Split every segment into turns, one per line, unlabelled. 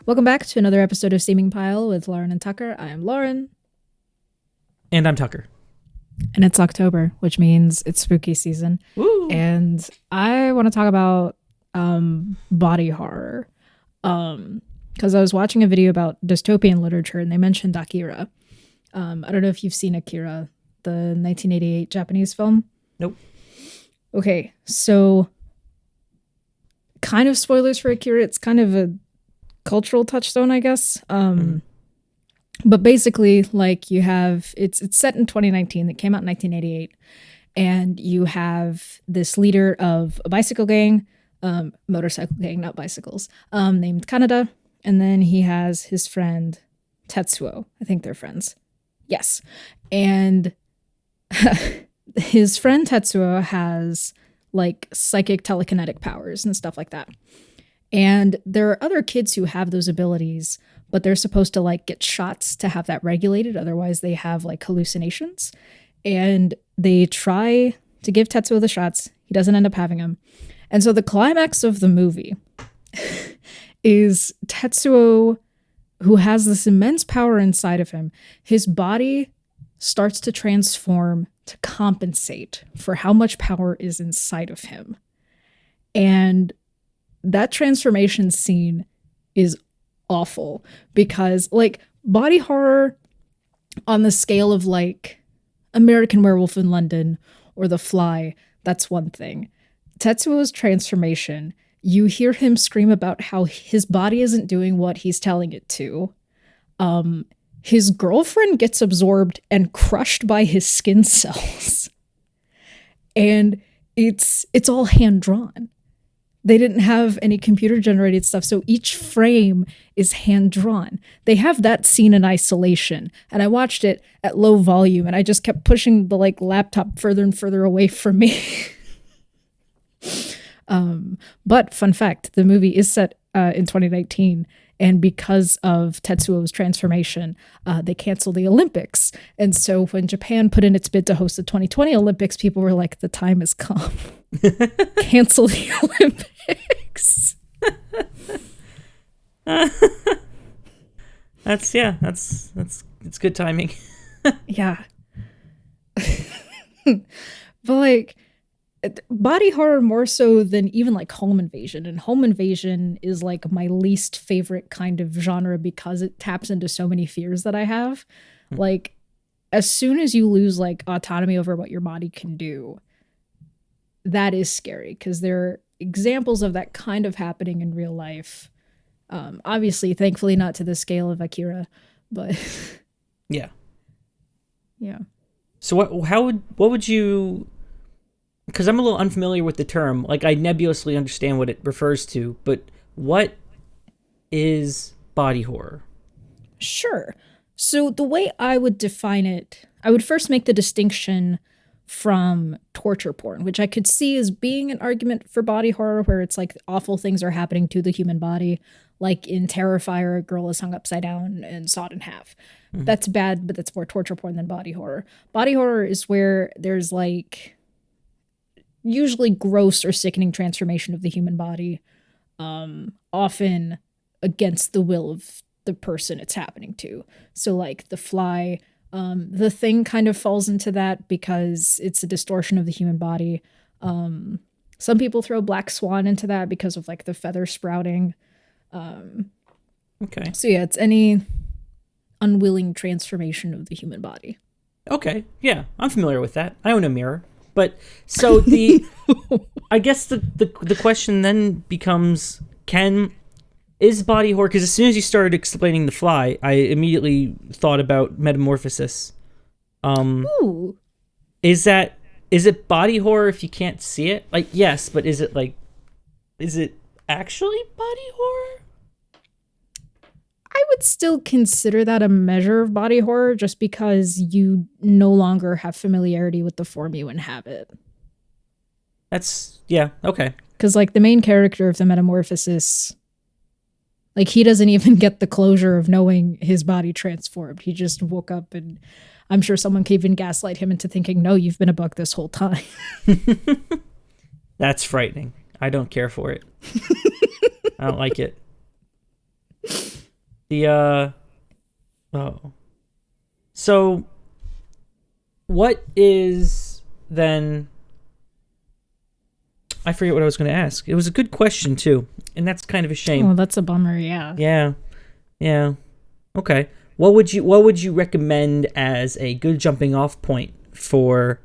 Welcome back to another episode of Steaming Pile with Lauren and Tucker. I am Lauren.
And I'm Tucker.
And it's October, which means it's spooky season.
Woo.
And I want to talk about body horror. Because I was watching a video about dystopian literature and they mentioned Akira. I don't know if you've seen Akira, the 1988 Japanese film.
Nope.
Okay, so kind of spoilers for Akira. It's kind of a cultural touchstone, I guess. But basically, like, you have it's set in 2019. It came out in 1988, and you have this leader of a bicycle gang, motorcycle gang, not bicycles, named Kaneda, and then he has his friend Tetsuo. I think they're friends. Yes, and his friend Tetsuo has like psychic telekinetic powers and stuff like that. And there are other kids who have those abilities, but they're supposed to like get shots to have that regulated. Otherwise they have like hallucinations. And they try to give Tetsuo the shots. He doesn't end up having them. And so the climax of the movie is Tetsuo, who has this immense power inside of him. His body starts to transform to compensate for how much power is inside of him. And that transformation scene is awful because, like, body horror on the scale of like American Werewolf in London or The Fly, that's one thing. Tetsuo's transformation, you hear him scream about how his body isn't doing what he's telling it to. His girlfriend gets absorbed and crushed by his skin cells. And it's all hand drawn. They didn't have any computer generated stuff, so each frame is hand drawn. They have that scene in isolation, and I watched it at low volume, and I just kept pushing the like laptop further and further away from me. But fun fact, the movie is set in 2019, and because of Tetsuo's transformation, they canceled the Olympics. And so when Japan put in its bid to host the 2020 Olympics, people were like, the time has come. Cancel the Olympics.
It's good timing.
Yeah. But like, body horror more so than even like home invasion. And home invasion is like my least favorite kind of genre because it taps into so many fears that I have. Like, as soon as you lose like autonomy over what your body can do, that is scary because there are examples of that kind of happening in real life. Obviously, thankfully not to the scale of Akira, but
Yeah.
Yeah.
So what would you, because I'm a little unfamiliar with the term, like I nebulously understand what it refers to, but what is body horror?
Sure. So the way I would define it, I would first make the distinction from torture porn, which I could see as being an argument for body horror, where it's like awful things are happening to the human body. Like in Terrifier, a girl is hung upside down and sawed in half. Mm-hmm. That's bad, but that's more torture porn than body horror. Body horror is where there's like usually gross or sickening transformation of the human body, often against the will of the person it's happening to. So like The Fly, The Thing kind of falls into that because it's a distortion of the human body. Some people throw Black Swan into that because of like the feather sprouting.
Okay.
So yeah, it's any unwilling transformation of the human body.
Okay. Yeah, I'm familiar with that. I own a mirror. But so I guess the question then becomes, is body horror, because as soon as you started explaining The Fly, I immediately thought about Metamorphosis.
Ooh.
Is it body horror if you can't see it? Like, yes, but is it actually body horror?
I would still consider that a measure of body horror just because you no longer have familiarity with the form you inhabit.
Yeah, okay.
Because like the main character of the Metamorphosis, like he doesn't even get the closure of knowing his body transformed. He just woke up, and I'm sure someone could even gaslight him into thinking, no, you've been a bug this whole time.
That's frightening. I don't care for it. I don't like it. The oh. So what is then I forget what I was going to ask. It was a good question too, and that's kind of a shame.
Oh, that's a bummer, yeah.
Yeah. Okay. What would you recommend as a good jumping off point for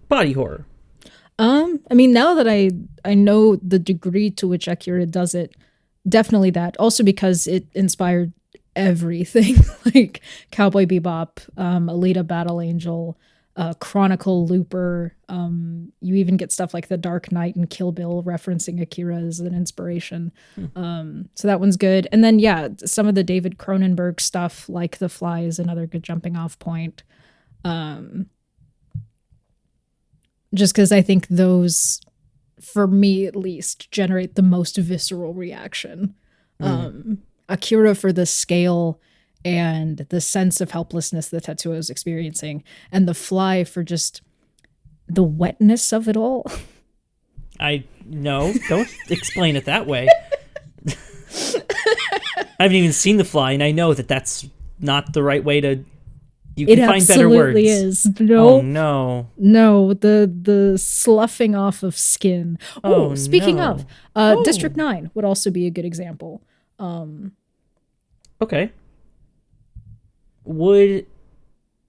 body horror?
I mean, now that I know the degree to which Akira does it, definitely that. Also because it inspired everything, like Cowboy Bebop, Alita Battle Angel, Chronicle Looper. You even get stuff like The Dark Knight and Kill Bill referencing Akira as an inspiration. So that one's good. And then yeah, some of the David Cronenberg stuff, like The Fly, is another good jumping off point. Just because I think those, for me at least, generate the most visceral reaction. Akira for the scale and the sense of helplessness that Tetsuo is experiencing, and The Fly for just the wetness of it all.
Don't explain it that way. I haven't even seen The Fly, and I know that that's not the right way to. You can find better words.
It absolutely is. No.
Oh no.
No, the sloughing off of skin. Oh, speaking of, District 9 would also be a good example.
Okay. And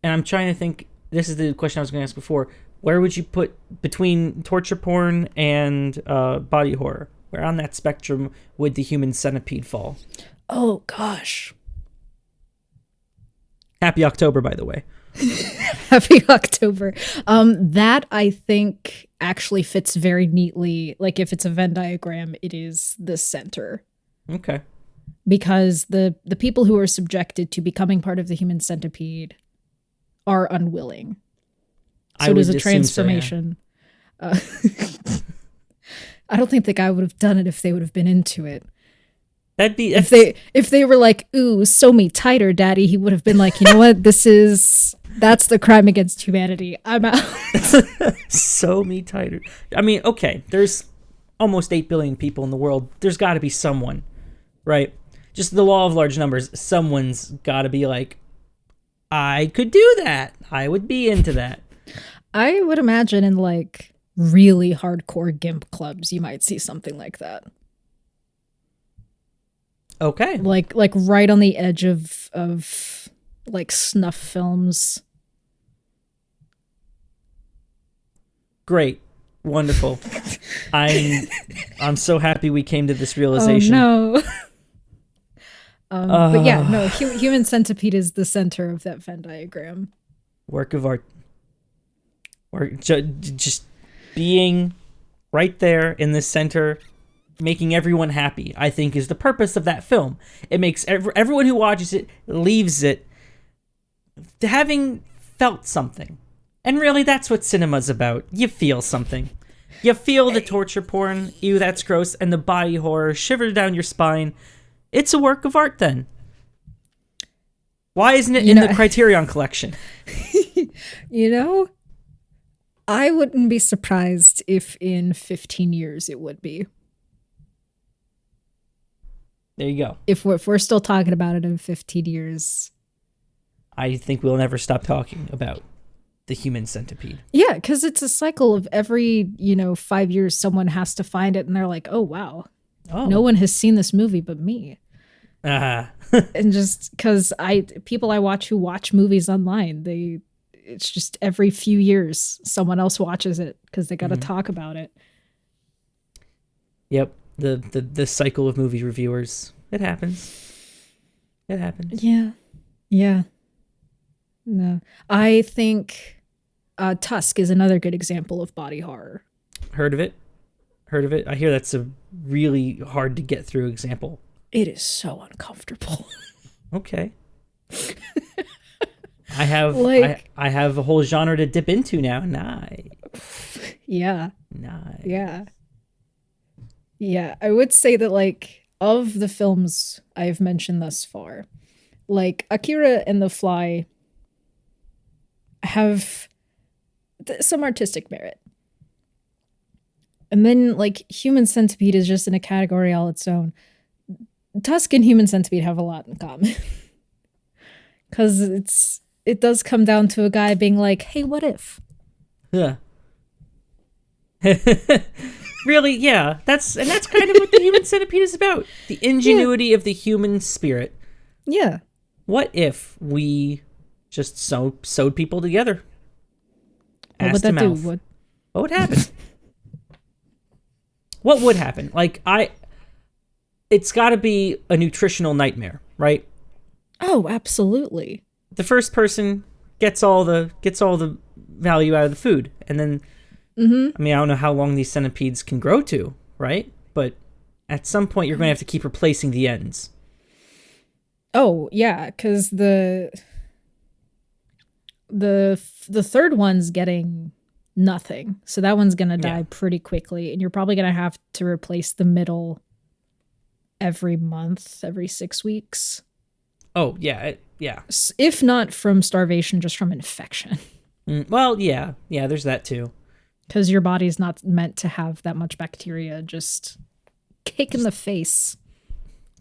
I'm trying to think, this is the question I was going to ask before. Where would you put between torture porn and body horror? Where on that spectrum would the Human Centipede fall?
Oh gosh.
Happy October, by the way.
Happy October. That I think actually fits very neatly. Like if it's a Venn diagram, it is the center.
Okay.
Because the people who are subjected to becoming part of the Human Centipede are unwilling. So it is a transformation. So, yeah. I don't think the guy would have done it if they would have been into it. If they were like, ooh, sew me tighter, daddy, he would have been like, you know what, that's the crime against humanity. I'm out.
Sew me tighter. I mean, okay, there's almost 8 billion people in the world. There's got to be someone, right? Just the law of large numbers. Someone's got to be like, I could do that. I would be into that.
I would imagine in like really hardcore GIMP clubs, you might see something like that.
Okay.
Like right on the edge of like snuff films.
Great. Wonderful. I'm so happy we came to this realization.
Oh no. But yeah, no, Human Centipede is the center of that Venn diagram.
Work of art. Or just being right there in the center, making everyone happy, I think, is the purpose of that film. It makes everyone who watches it leaves it having felt something. And really, that's what cinema's about. You feel something. You feel the torture porn, ew, that's gross, and the body horror shiver down your spine. It's a work of art, then. Why isn't it in the Criterion Collection?
I wouldn't be surprised if in 15 years it would be.
There you go.
If we're still talking about it in 15 years.
I think we'll never stop talking about the Human Centipede.
Yeah, because it's a cycle of every, 5 years someone has to find it and they're like, oh, wow. Oh. No one has seen this movie but me. And just because people I watch who watch movies online, it's just every few years someone else watches it because they got to talk about it.
Yep. The cycle of movie reviewers. It happens.
Yeah. No. I think Tusk is another good example of body horror. Heard of it.
I hear that's a really hard to get through example.
It is so uncomfortable.
Okay. I have a whole genre to dip into now. Nice.
Yeah.
Nice.
Yeah, I would say that, of the films I've mentioned thus far, Akira and The Fly have some artistic merit. And then, Human Centipede is just in a category all its own. Tusk and Human Centipede have a lot in common. Because it does come down to a guy being like, hey, what if?
Yeah. Really, yeah. That's kind of what the Human Centipede is about. The ingenuity of the human spirit.
Yeah.
What if we just sewed people together?
What would that do? What
would happen? What would happen? Like, it's got to be a nutritional nightmare, right?
Oh, absolutely.
The first person gets all the value out of the food, and then I mean, I don't know how long these centipedes can grow to, right? But at some point, you're going to have to keep replacing the ends.
Oh yeah, because the third one's getting nothing, so that one's gonna die pretty quickly, and you're probably gonna have to replace the middle every month, every 6 weeks.
Oh yeah, yeah.
If not from starvation, just from infection.
Well, yeah, there's that too.
Because your body's not meant to have that much bacteria just kick in the face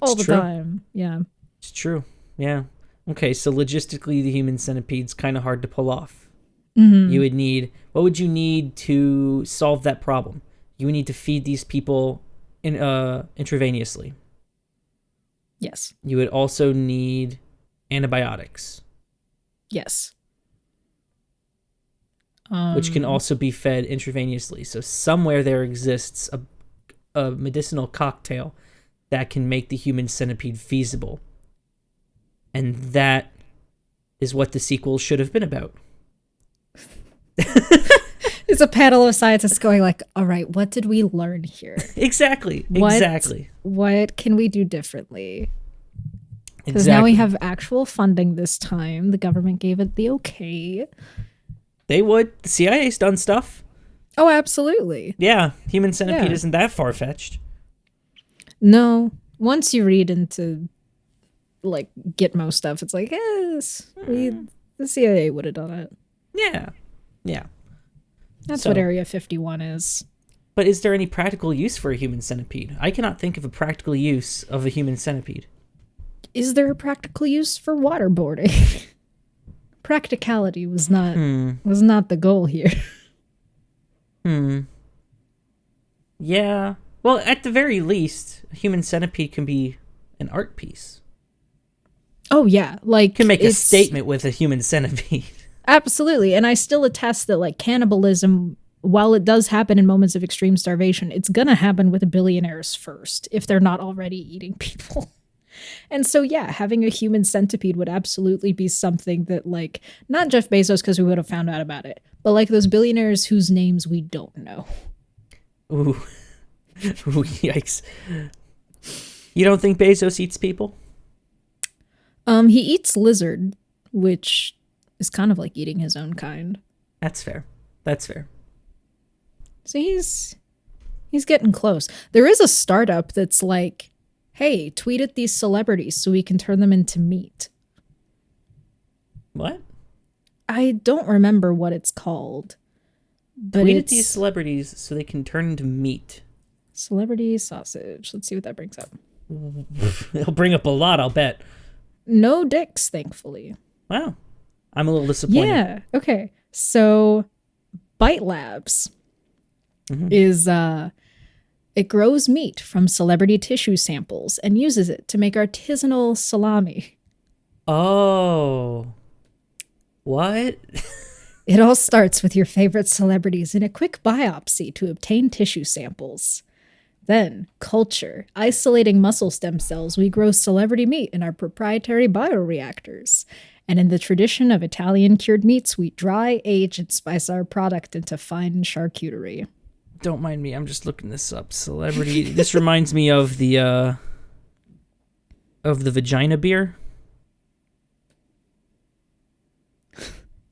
all the time. Yeah.
It's true. Yeah. Okay, so logistically, the Human Centipede's kind of hard to pull off. Mm-hmm. What would you need to solve that problem? You would need to feed these people intravenously.
Yes.
You would also need antibiotics.
Yes.
Which can also be fed intravenously. So somewhere there exists a medicinal cocktail that can make the Human Centipede feasible. And that is what the sequel should have been about.
It's a panel of scientists going like, all right, what did we learn here?
Exactly.
What can we do differently? Because now we have actual funding this time. The government gave it the okay.
They would. The CIA's done stuff.
Oh, absolutely.
Yeah. Human Centipede isn't that far-fetched.
No. Once you read into, like, Gitmo stuff, it's like, yes, the CIA would have done it.
Yeah. Yeah.
That's what Area 51 is.
But is there any practical use for a Human Centipede? I cannot think of a practical use of a Human Centipede.
Is there a practical use for waterboarding? Practicality was not the goal here.
Yeah. Well, at the very least, a Human Centipede can be an art piece.
Oh yeah, like
can make a statement with a Human Centipede.
Absolutely, and I still attest that like cannibalism, while it does happen in moments of extreme starvation, it's gonna happen with billionaires first if they're not already eating people. And so, yeah, having a Human Centipede would absolutely be something that, like, not Jeff Bezos because we would have found out about it, but like those billionaires whose names we don't know.
Ooh, yikes! You don't think Bezos eats people?
He eats lizard, which is kind of like eating his own kind.
That's fair.
So he's getting close. There is a startup that's like, hey, tweet at these celebrities so we can turn them into meat.
What?
I don't remember what it's called. But
tweet at these celebrities so they can turn into meat.
Celebrity sausage. Let's see what that brings up.
It'll bring up a lot, I'll bet.
No dicks, thankfully.
Wow. I'm a little disappointed.
Yeah. Okay. So Bite Labs is it grows meat from celebrity tissue samples and uses it to make artisanal salami.
Oh. What?
It all starts with your favorite celebrities in a quick biopsy to obtain tissue samples. Then, culture. Isolating muscle stem cells, we grow celebrity meat in our proprietary bioreactors. And in the tradition of Italian cured meats, we dry, age, and spice our product into fine charcuterie.
Don't mind me, I'm just looking this up. Celebrity. This reminds me of the vagina beer.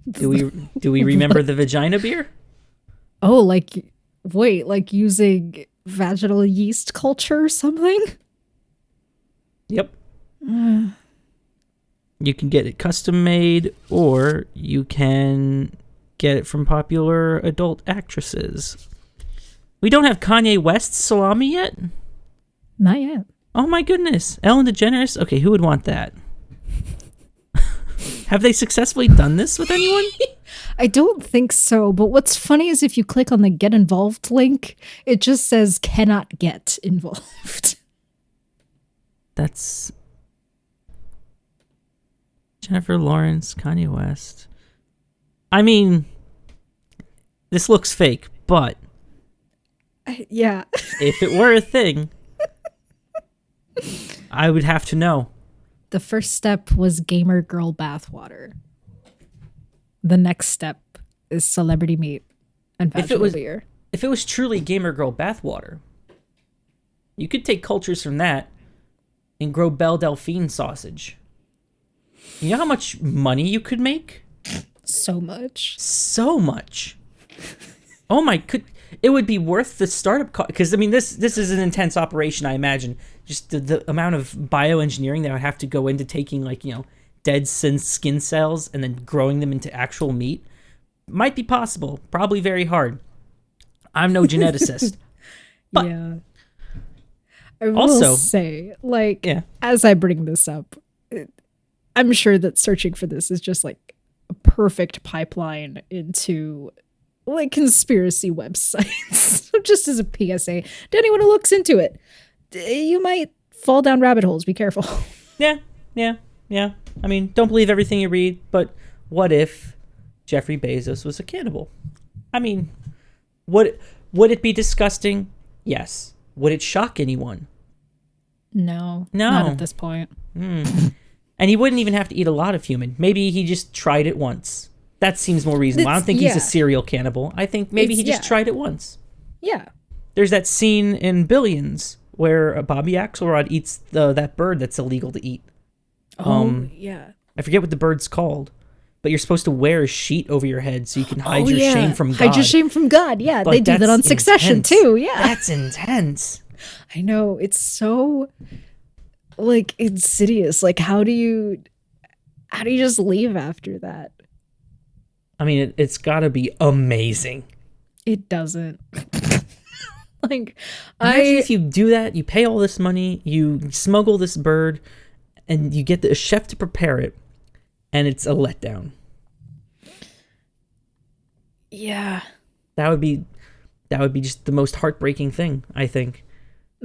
Do we remember the vagina beer?
Oh, like using vaginal yeast culture or something?
Yep. You can get it custom made, or you can get it from popular adult actresses. We don't have Kanye West's salami yet?
Not yet.
Oh my goodness. Ellen DeGeneres? Okay, who would want that? Have they successfully done this with anyone?
I don't think so, but what's funny is if you click on the get involved link, it just says cannot get involved.
That's Jennifer Lawrence, Kanye West. I mean, this looks fake, but
Yeah.
if it were a thing, I would have to know.
The first step was gamer girl bathwater. The next step is celebrity meat and vaginal beer.
If it was truly gamer girl bathwater, you could take cultures from that and grow Belle Delphine sausage. You know how much money you could make?
So much.
So much. Oh my, it would be worth the startup cost, because I mean this is an intense operation, I imagine. Just the amount of bioengineering that would have to go into taking, like, you know, dead skin cells and then growing them into actual meat might be possible. Probably very hard. I'm no geneticist. But
yeah. I will
also
say, like,
yeah.
as I bring this up, I'm sure that searching for this is just like a perfect pipeline into like conspiracy websites. Just as a PSA to anyone who looks into it, you might fall down rabbit holes. Be careful.
Yeah. I mean, don't believe everything you read, but what if Jeffrey Bezos was a cannibal? I mean, would it be disgusting? Yes. Would it shock anyone?
No. Not at this point.
And he wouldn't even have to eat a lot of human. Maybe he just tried it once. That seems more reasonable. I don't think he's a serial cannibal. I think maybe he just tried it once.
Yeah.
There's that scene in Billions where Bobby Axelrod eats that bird that's illegal to eat.
Yeah.
I forget what the bird's called, but you're supposed to wear a sheet over your head so you can hide your shame from God.
Hide your shame from God. Yeah,
But
they do that on Succession
intense.
too. Yeah.
That's intense.
I know. It's so like insidious. Like how do you just leave after that?
I mean, it's got to be amazing.
It doesn't. Like
Imagine if you do that, you pay all this money, you smuggle this bird, and you get the chef to prepare it, and it's a letdown.
Yeah.
That would be just the most heartbreaking thing, I think.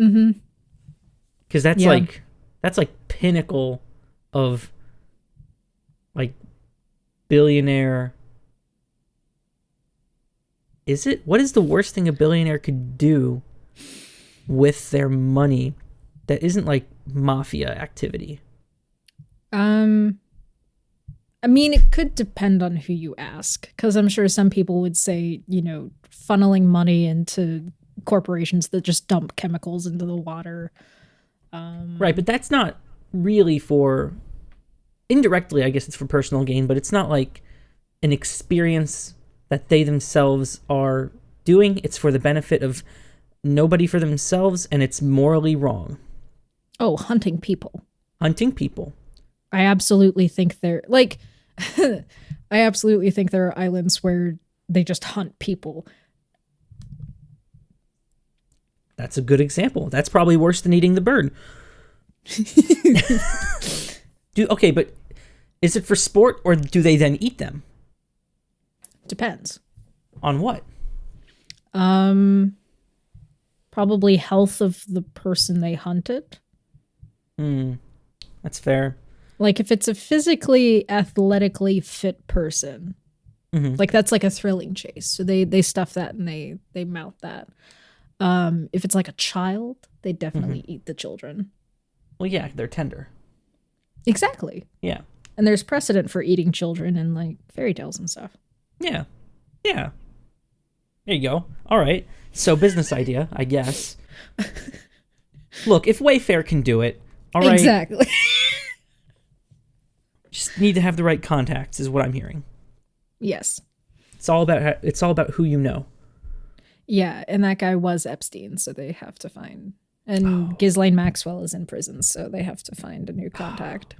Mm-hmm.
Because that's like pinnacle of like billionaire. Is it? What is the worst thing a billionaire could do with their money that isn't like mafia activity?
I mean, it could depend on who you ask, because I'm sure some people would say, you know, funneling money into corporations that just dump chemicals into the water.
Right, but that's not really for, indirectly, I guess it's for personal gain, but it's not like an experience that they themselves are doing. It's for the benefit of nobody for themselves, and it's morally wrong.
Oh, hunting people.
Hunting people.
I absolutely think they're like, I absolutely think there are islands where they just hunt people.
That's a good example. That's probably worse than eating the bird. Okay, but is it for sport, or do they then eat them?
Depends.
On what?
Probably health of the person they hunted.
That's fair.
Like if it's a physically, athletically fit person, like that's like a thrilling chase. So they stuff that and they mount that. If it's like a child, they definitely eat the children.
Well, yeah, they're tender.
Exactly.
Yeah.
And there's precedent for eating children in like fairy tales and stuff.
Yeah. There you go. All right. So business idea, I guess. Look, if Wayfair can do it, all right.
Exactly.
Just need to have the right contacts, is what I'm hearing.
Yes.
It's all about who you know.
Yeah, and that guy was Epstein, so they have to find. And Ghislaine Maxwell is in prison, so they have to find a new contact.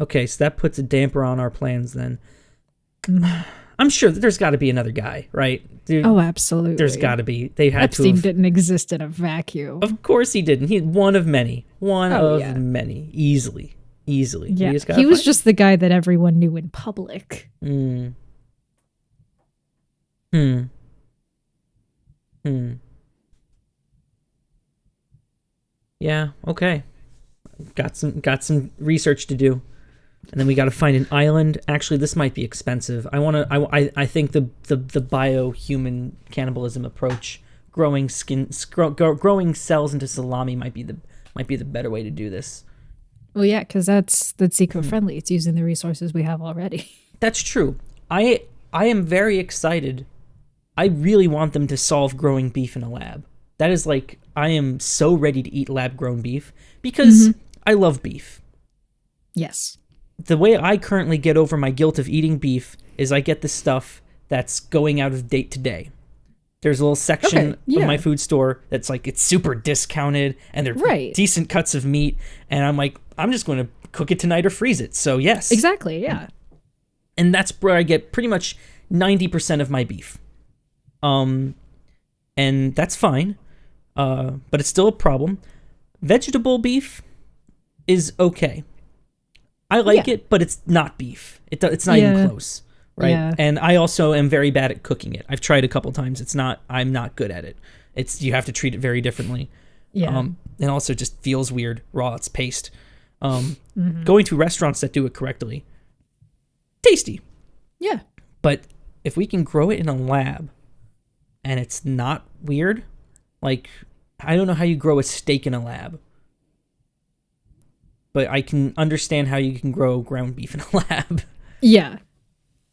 Okay, so that puts a damper on our plans then. I'm sure that there's got to be another guy, right?
Oh, absolutely.
There's got to be. They had
Epstein
to.
didn't exist in a vacuum.
Of course he didn't. He one of many. Many. Easily.
Yeah, he was just the guy that everyone knew in public.
Yeah, okay. Got some research to do. And then we got to find an island. Actually, this might be expensive. I think the bio-human cannibalism approach, growing cells into salami might be the better way to do this.
Well, yeah, because that's eco-friendly. It's using the resources we have already.
That's true. I am very excited. I really want them to solve growing beef in a lab. That is like, I am so ready to eat lab-grown beef because I love beef.
Yes.
The way I currently get over my guilt of eating beef is I get the stuff that's going out of date today. There's a little section of my food store that's like, it's super discounted and they're decent cuts of meat. And I'm like, I'm just going to cook it tonight or freeze it. So yes.
Exactly, yeah.
And that's where I get pretty much 90% of my beef. And that's fine. But it's still a problem. Vegetable beef is okay. I like it, but it's not beef. It's not even close, right? Yeah. And I also am very bad at cooking it. I've tried a couple times. I'm not good at it. You have to treat it very differently. Yeah. And also just feels weird raw. It's paste. Going to restaurants that do it correctly, tasty. Yeah. But if we can grow it in a lab and it's not weird, like, I don't know how you grow a steak in a lab. But I can understand how you can grow ground beef in a lab. Yeah.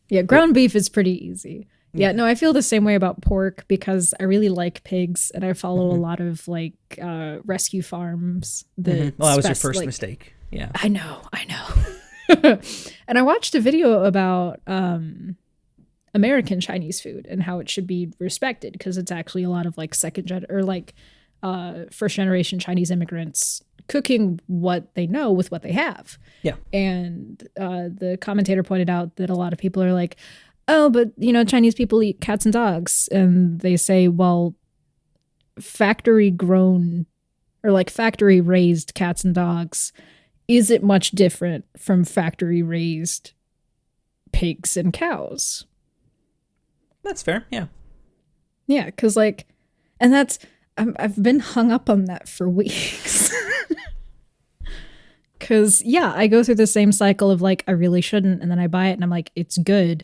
Yeah, ground beef is pretty easy. Yeah, no, I feel the same way about pork because I really like pigs and I follow a lot of like rescue farms. Well, that was your first mistake. Yeah. I know. And I watched a video about American Chinese food and how it should be respected because it's actually a lot of like first generation Chinese immigrants cooking what they know with what they have. Yeah. And the commentator pointed out that a lot of people are like, oh, but Chinese people eat cats and dogs. And they say, well, factory grown or like factory raised cats and dogs, is it much different from factory raised pigs and cows? That's fair. Yeah. Yeah. Cause like, and I've been hung up on that for weeks. Because, yeah, I go through the same cycle of, like, I really shouldn't, and then I buy it, and I'm like, it's good.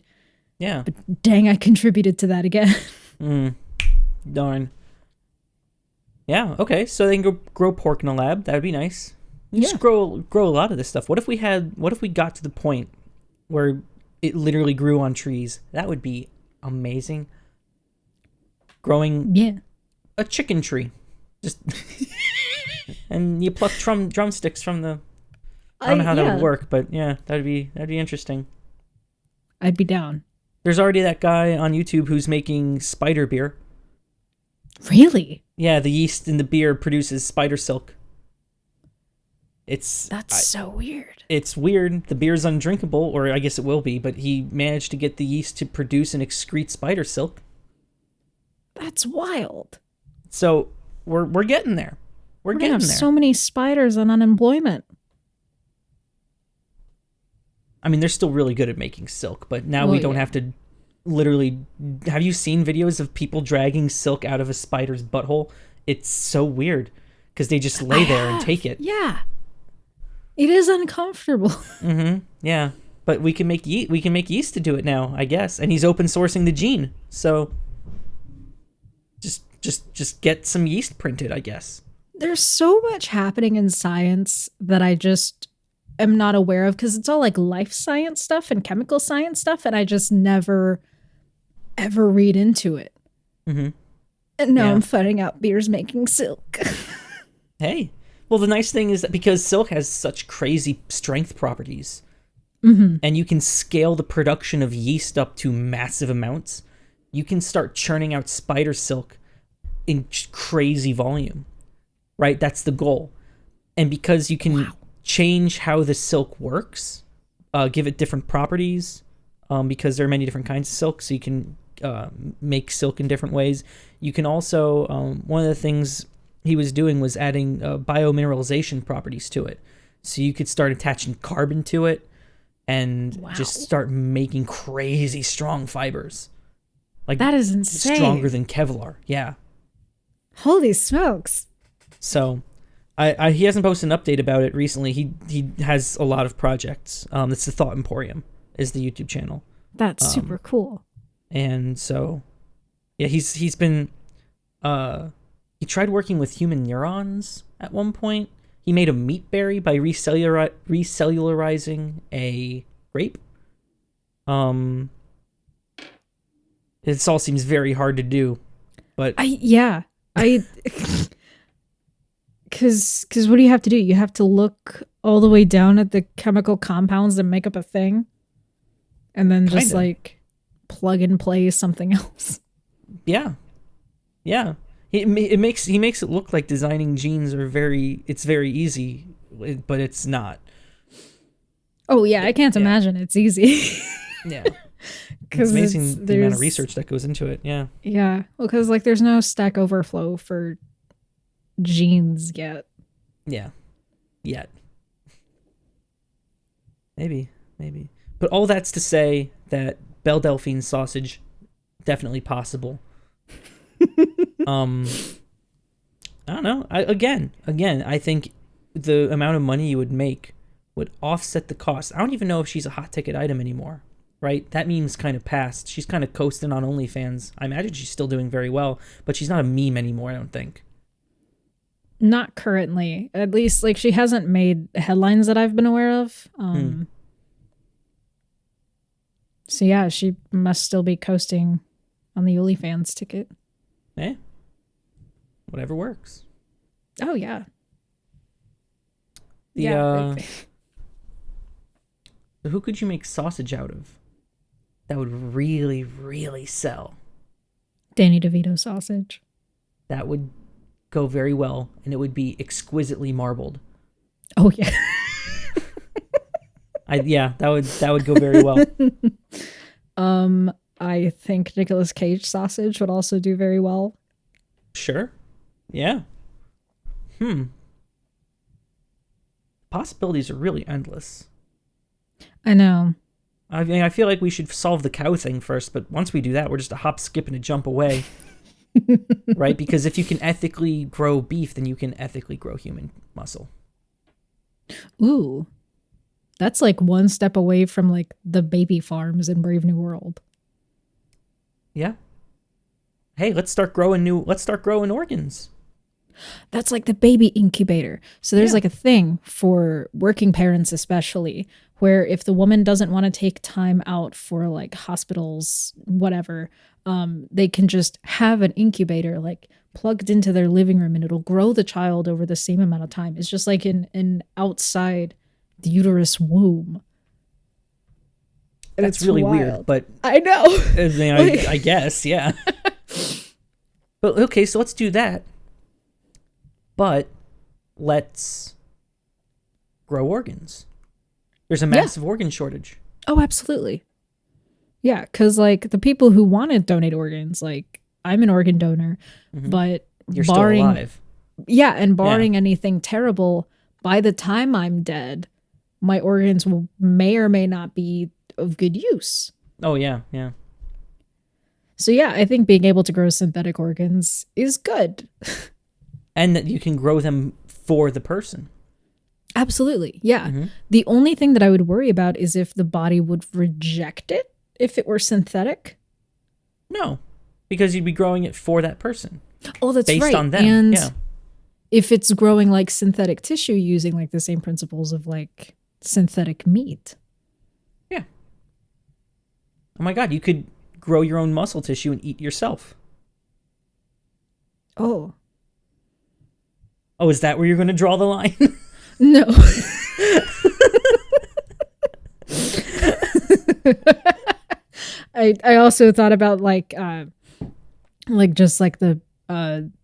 Yeah. But dang, I contributed to that again. Darn. Yeah, okay, so they can go grow pork in a lab. That would be nice. Just grow a lot of this stuff. What if we got to the point where it literally grew on trees? That would be amazing. Growing a chicken tree. Just... and you pluck drumsticks from the... I don't know how that would work, but yeah, that'd be interesting. I'd be down. There's already that guy on YouTube who's making spider beer. Really? Yeah, the yeast in the beer produces spider silk. That's so weird. It's weird. The beer's undrinkable, or I guess it will be, but he managed to get the yeast to produce and excrete spider silk. That's wild. So we're getting there. We're getting there. So many spiders on unemployment. I mean, they're still really good at making silk, but now we don't have to literally... Have you seen videos of people dragging silk out of a spider's butthole? It's so weird because they just lay there and take it. Yeah. It is uncomfortable. Yeah. But we can make yeast to do it now, I guess. And he's open sourcing the gene. So just get some yeast printed, I guess. There's so much happening in science that I just am not aware of because it's all like life science stuff and chemical science stuff, and I just never ever read into it. And now I'm finding out beer's making silk. Hey, well, the nice thing is that because silk has such crazy strength properties, and you can scale the production of yeast up to massive amounts, you can start churning out spider silk in crazy volume. Right? That's the goal. And because you can change how the silk works, give it different properties, because there are many different kinds of silk, so you can make silk in different ways. You can also, one of the things he was doing was adding biomineralization properties to it. So you could start attaching carbon to it and just start making crazy strong fibers. Like,
that is insane.
Stronger than Kevlar. Yeah.
Holy smokes.
So he hasn't posted an update about it recently. He has a lot of projects. It's the Thought Emporium is the YouTube channel.
That's super cool.
And so, yeah, he's been he tried working with human neurons at one point. He made a meat berry by recellularizing a grape. This all seems very hard to do, but
because what do you have to do? You have to look all the way down at the chemical compounds that make up a thing, and then just like plug and play something else. Yeah. He makes it look like designing genes it's very easy, but it's not. Oh yeah, I can't imagine it's easy.
Yeah. It's amazing the amount of research that goes into it. Yeah.
Yeah. Well, because like there's no Stack Overflow for genes yet.
Yeah. Yet. Maybe. But all that's to say that Belle Delphine sausage, definitely possible. I don't know. Again, I think the amount of money you would make would offset the cost. I don't even know if she's a hot ticket item anymore, right? That meme's kind of passed. She's kind of coasting on OnlyFans. I imagine she's still doing very well, but she's not a meme anymore, I don't think.
Not currently. At least, like, she hasn't made headlines that I've been aware of. So yeah, she must still be coasting on the OnlyFans ticket.
Whatever works.
Oh yeah.
Who could you make sausage out of that would really, really sell?
Danny DeVito sausage.
That would go very well, and it would be exquisitely marbled.
Oh yeah.
That would go very well.
I think Nicolas Cage sausage would also do very well.
Sure. Yeah. Possibilities are really endless.
I know.
I mean, I feel like we should solve the cow thing first, but once we do that, we're just a hop, skip, and a jump away. Right? Because if you can ethically grow beef, then you can ethically grow human muscle.
Ooh. That's like one step away from like the baby farms in Brave New World.
Yeah. Hey, let's start growing organs.
That's like the baby incubator. So there's like a thing for working parents, especially, where if the woman doesn't want to take time out for like hospitals, whatever, they can just have an incubator like plugged into their living room, and it'll grow the child over the same amount of time. It's just like an outside the uterus womb.
That's really weird, but
I know.
I mean, I guess, yeah. But okay, so let's do that. But let's grow organs. There's a massive organ shortage.
Oh, absolutely. Yeah, because like the people who want to donate organs, like I'm an organ donor, but
you're still alive.
Yeah, and barring anything terrible, by the time I'm dead, my organs may or may not be of good use.
Oh, yeah.
So yeah, I think being able to grow synthetic organs is good.
And that you can grow them for the person.
Absolutely, yeah. The only thing that I would worry about is if the body would reject it if it were synthetic.
No, because you'd be growing it for that person.
Oh, that's right.
Based on them,
and if it's growing like synthetic tissue using like the same principles of like synthetic meat.
Yeah. Oh my God, you could grow your own muscle tissue and eat yourself.
Oh,
is that where you're going to draw the line?
No. I also thought about like just like the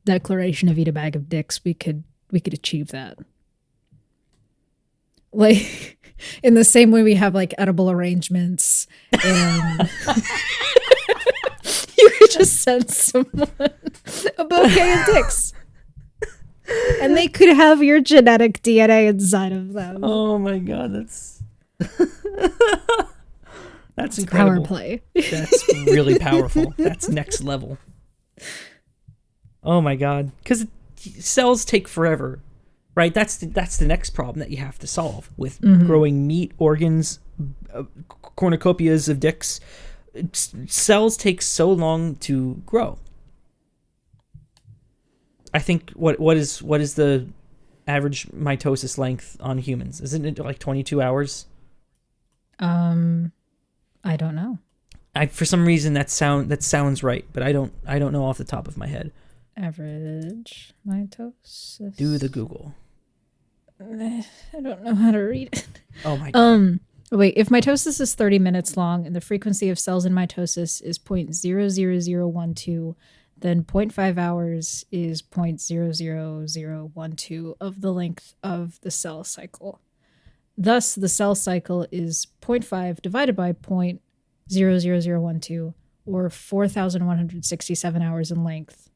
Declaration of Eat a Bag of Dicks. We could achieve that. Like In the same way we have like edible arrangements and you could just send someone a bouquet of dicks. And they could have your genetic DNA inside of them.
Oh my god, that's incredible.
Power play.
That's really powerful. That's next level. Oh my god, because cells take forever, right? That's the next problem that you have to solve with growing meat, organs, cornucopias of dicks. Cells take so long to grow. I think what is the average mitosis length on humans? Isn't it like 22 hours?
I don't know.
For some reason that sounds right, but I don't know off the top of my head.
Average mitosis.
Do the Google.
I don't know how to read it.
Oh my god.
Wait, if mitosis is 30 minutes long and the frequency of cells in mitosis is 0.00012, then 0.5 hours is 0.00012 of the length of the cell cycle. Thus, the cell cycle is 0.5 divided by 0.00012, or 4,167 hours in length.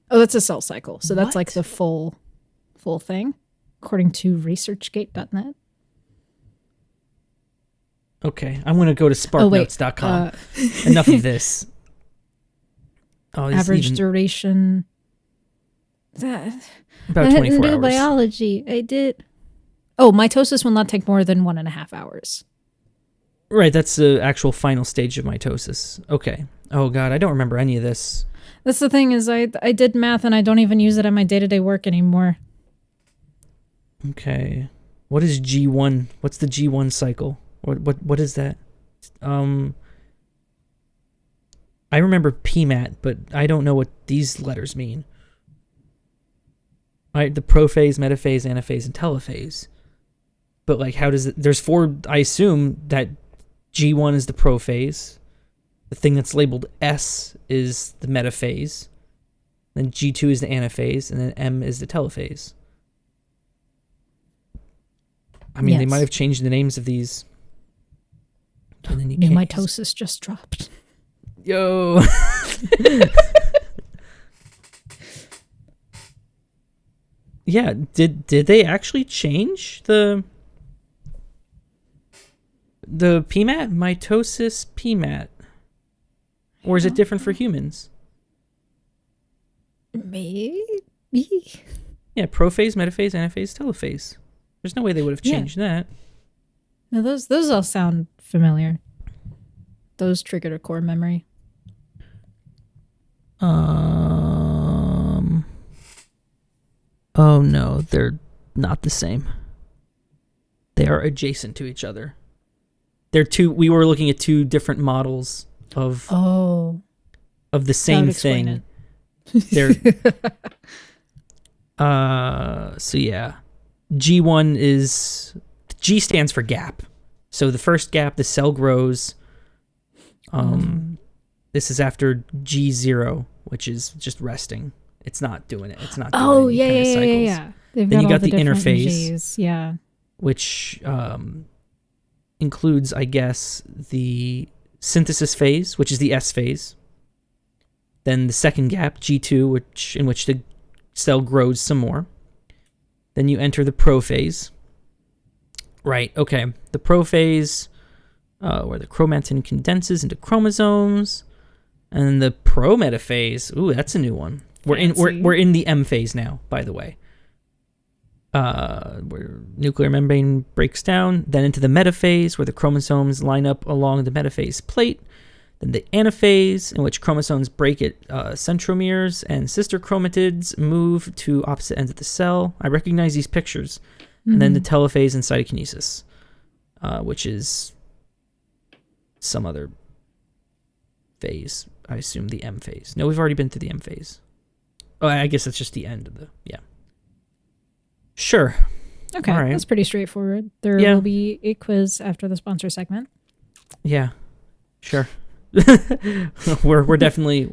Oh, that's a cell cycle. So that's like the full thing, according to researchgate.net.
Okay, I'm going to go to sparknotes.com. Enough of this. Oh,
average duration.
About 24 hours.
Biology. I did. Oh, mitosis will not take more than 1.5 hours.
Right, that's the actual final stage of mitosis. Okay. Oh god, I don't remember any of this.
That's the thing is I did math and I don't even use it in my day-to-day work anymore.
Okay. What is G1? What's the G1 cycle? What is that? I remember PMAT, but I don't know what these letters mean. The prophase, metaphase, anaphase, and telophase. But like, how does it? There's 4. I assume that G1 is the prophase. The thing that's labeled S is the metaphase. Then G2 is the anaphase, and then M is the telophase. I mean, They might have changed the names of these. And then
New mitosis just dropped.
Yo. Yeah, did they actually change the PMAT? Mitosis PMAT? Or is it different for humans?
Maybe.
Yeah, prophase, metaphase, anaphase, telophase. There's no way they would have changed that.
No, those all sound familiar. Those triggered a core memory.
Oh no, they're not the same. They are adjacent to each other. We were looking at 2 different models of the same thing. They're so yeah. G1 is G stands for gap. So the first gap, the cell grows. This is after G0, which is just resting. It's not doing it. It's not doing any kind of cycles.
Yeah. Then
you got the interphase,
Gs, yeah,
which includes, I guess, the synthesis phase, which is the S phase. Then the second gap, G2, in which the cell grows some more. Then you enter the prophase. Right, okay. The prophase, where the chromatin condenses into chromosomes. And then the prometaphase. Ooh, that's a new one. We're in the M phase now, by the way. Where nuclear membrane breaks down, then into the metaphase, where the chromosomes line up along the metaphase plate. Then the anaphase, in which chromosomes break at centromeres and sister chromatids move to opposite ends of the cell. I recognize these pictures. Mm-hmm. And then the telophase and cytokinesis, which is some other phase. I assume the M phase. No, we've already been through the M phase. Oh, I guess that's just the end of the... Yeah. Sure.
Okay,
all right.
That's pretty straightforward. There will be a quiz after the sponsor segment.
Yeah, sure. we're definitely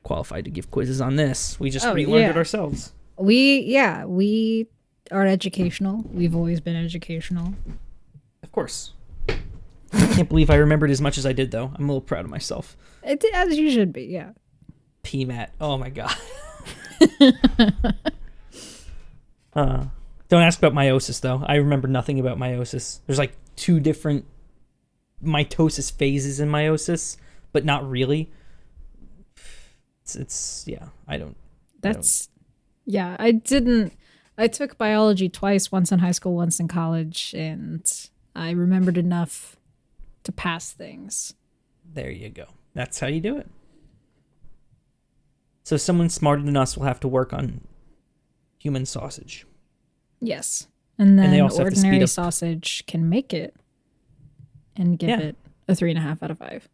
qualified to give quizzes on this. We just relearned it ourselves.
We are educational. We've always been educational.
Of course. I can't believe I remembered as much as I did, though. I'm a little proud of myself.
As you should be, yeah.
PMAT. Oh my god. Don't ask about meiosis, though. I remember nothing about meiosis. There's like 2 different mitosis phases in meiosis, but not really. It's yeah.
Yeah. I took biology twice, once in high school, once in college, and I remembered enough to pass things.
There you go. That's how you do it. So someone smarter than us will have to work on human sausage.
Yes. And then
they also have to speed
ordinary
up.
sausage can make it and give it a 3.5 out of 5.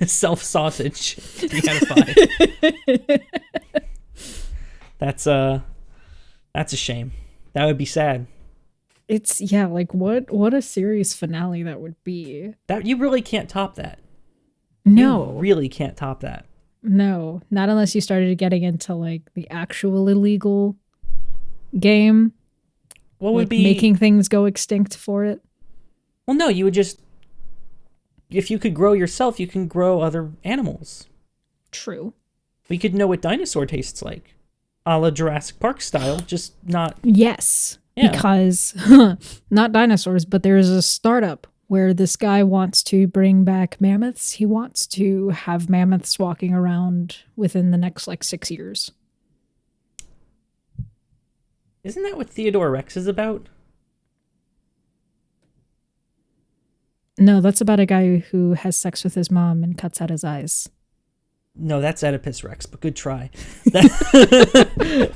Self sausage. 3 out of 5. That's a shame. That would be sad.
It's like what a series finale that would be.
That you really can't top that.
No.
You really can't top that.
No, not unless you started getting into like the actual illegal game.
What would be
making things go extinct for it?
Well, no, you would just, if you could grow yourself, you can grow other animals.
True.
We could know what dinosaur tastes like, a la Jurassic Park style, just not.
Yes, because not dinosaurs, but there's a startup where this guy wants to bring back mammoths. He wants to have mammoths walking around within the next like 6 years.
Isn't that what Theodore Rex is about?
No, that's about a guy who has sex with his mom and cuts out his eyes.
No, that's Oedipus Rex, but good try.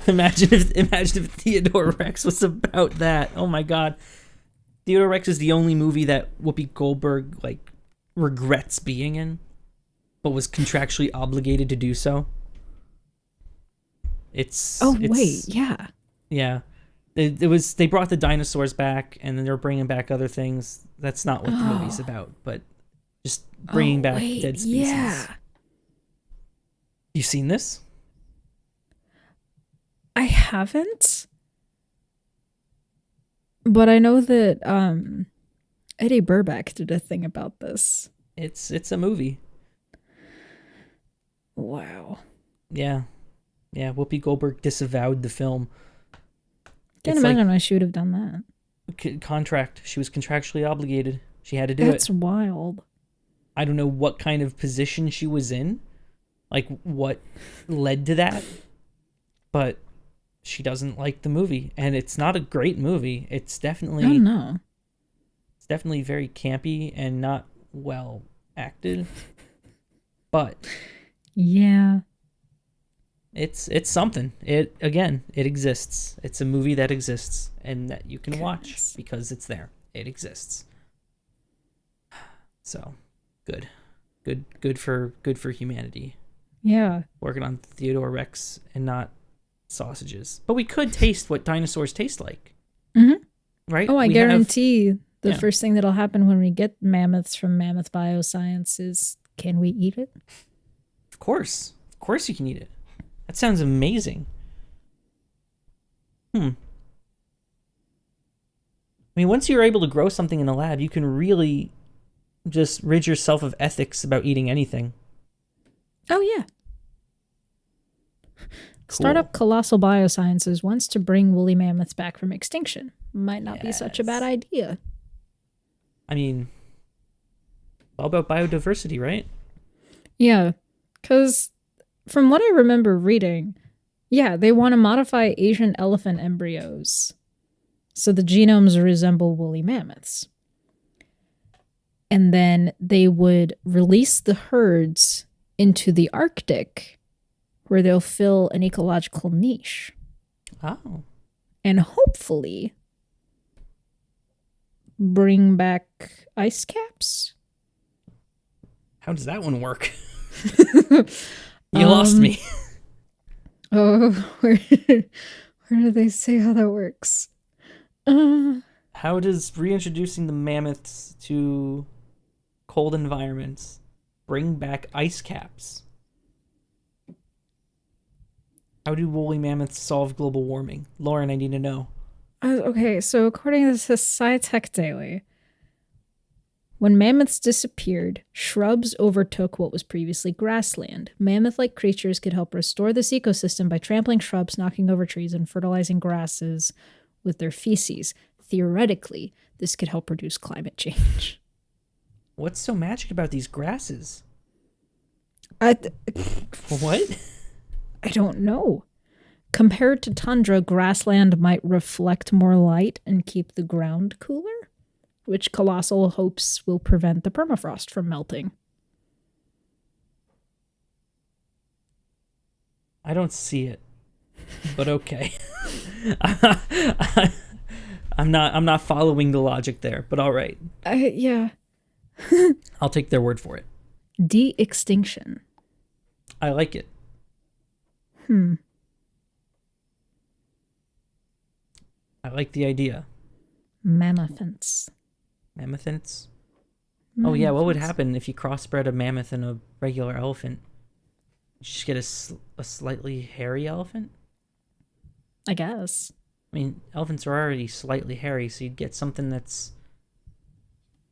Imagine if Theodore Rex was about that. Oh my god. Theodore Rex is the only movie that Whoopi Goldberg like regrets being in, but was contractually obligated to do so.
Wait, yeah.
Yeah. They brought the dinosaurs back, and then they're bringing back other things. That's not what the movie's about, but just bringing back dead species.
Yeah.
You seen this?
I haven't. But I know that Eddie Burback did a thing about this.
It's a movie.
Wow.
Yeah. Yeah, Whoopi Goldberg disavowed the film.
Can't imagine why she would have done that.
Contract. She was contractually obligated. She had to do
That's wild.
I don't know what kind of position she was in, like what led to that, but she doesn't like the movie, and it's not a great movie. It's definitely It's definitely very campy and not well acted, but
yeah,
it's something. It exists. It's a movie that exists and that you can watch because it's there. It exists. So, good for humanity.
Yeah,
Working on Theodore Rex and not sausages. But we could taste what dinosaurs taste like.
Mm-hmm.
Right?
Oh, I guarantee the first thing that'll happen when we get mammoths from Mammoth Bioscience is, can we eat it?
Of course you can eat it. That sounds amazing. I mean, once you're able to grow something in a lab, you can really just rid yourself of ethics about eating anything.
Oh, yeah.
Cool.
Startup Colossal Biosciences wants to bring woolly mammoths back from extinction. Might not be such a bad idea.
I mean, all about biodiversity, right?
Yeah, because from what I remember reading, they want to modify Asian elephant embryos so the genomes resemble woolly mammoths. And then they would release the herds into the Arctic, where they'll fill an ecological niche.
Oh.
And hopefully bring back ice caps.
How does that one work? You lost me.
Oh, where do they say how that works?
How does reintroducing the mammoths to cold environments bring back ice caps? How do woolly mammoths solve global warming? Lauren, I need to know.
Okay, so according to the SciTech Daily, when mammoths disappeared, shrubs overtook what was previously grassland. Mammoth-like creatures could help restore this ecosystem by trampling shrubs, knocking over trees, and fertilizing grasses with their feces. Theoretically, this could help reduce climate change.
What's so magic about these grasses?
What? I don't know. Compared to tundra, grassland might reflect more light and keep the ground cooler, which Colossal hopes will prevent the permafrost from melting.
I don't see it, but okay. I'm not following the logic there, but all right.
Yeah.
I'll take their word for it.
De-extinction.
I like it. I like the idea.
Mammothants.
Mammothants? Oh yeah, what would happen if you crossbred a mammoth and a regular elephant? You just get a slightly hairy elephant?
I guess.
I mean, elephants are already slightly hairy, so you'd get something that's...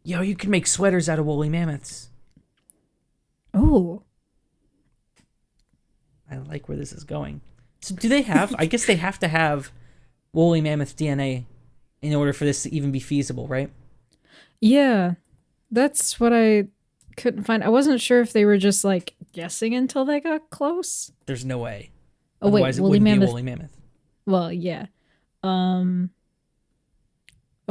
Yo, you could make sweaters out of woolly mammoths.
Oh.
I like where this is going. So do they have... I guess they have to have woolly mammoth DNA in order for this to even be feasible, right?
Yeah. That's what I couldn't find. I wasn't sure if they were just like guessing until they got close.
There's no way.
Oh
Otherwise,
wait,
it
woolly
wouldn't
mammoth.
be a woolly mammoth.
Well, yeah. A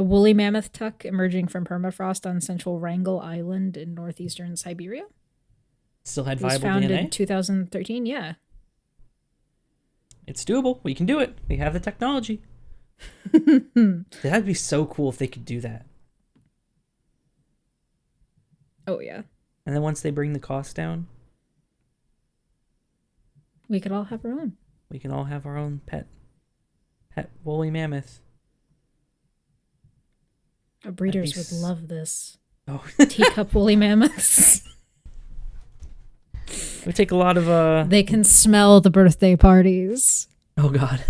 woolly mammoth tuck emerging from permafrost on central Wrangel Island in northeastern Siberia.
Still had
It was
viable
found
DNA?
in 2013, yeah.
It's doable. We can do it. We have the technology. That'd be so cool if they could do that.
Oh, yeah.
And then once they bring the cost down,
We could all have our own.
we can all have our own pet woolly mammoth.
Breeders
That'd
would
be
love this.
Oh,
Teacup woolly mammoths.
it would take a lot of
They can smell the birthday parties.
Oh God.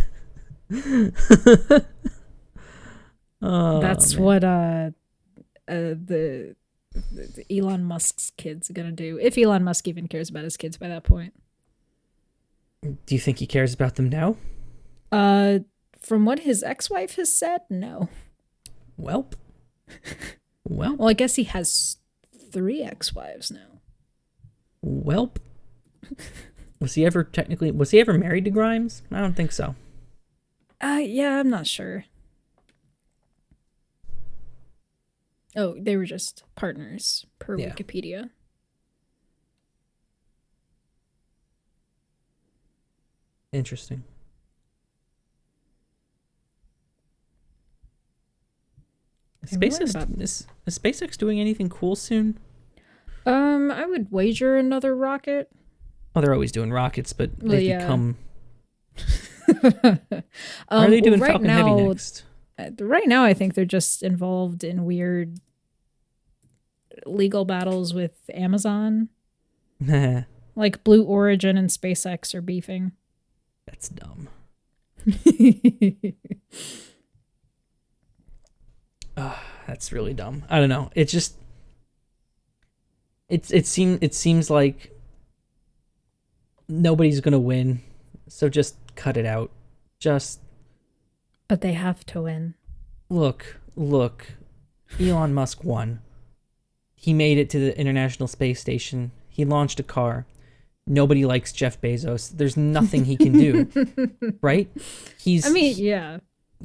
Oh,
That's
man.
what the Elon Musk's kids are gonna do. If Elon Musk even cares about his kids by that point.
Do you think he cares about them now?
From what his ex-wife has said, no.
Welp. Well,
Well, I guess he has 3 ex-wives now.
welp. Was he ever married to Grimes? I don't think so.
Yeah, I'm not sure. Oh, they were just partners per
Yeah.
Wikipedia.
Interesting. Is
And we learned
SpaceX,
about-
is SpaceX doing anything cool soon?
I would wager another rocket.
Oh, they're always doing rockets, but
Well,
they've
yeah.
become... Are they doing
right
Falcon
now,
Heavy next?
Right now, I think they're just involved in weird legal battles with Amazon.
Nah,
Like Blue Origin and SpaceX are beefing.
that's dumb. That's really dumb. I don't know. It just... It seems like nobody's gonna win, so just cut it out. Just
But they have to win.
look. Elon Musk won. He made it to the International Space Station. He launched a car. Nobody likes Jeff Bezos. There's nothing he can do, right?
Yeah.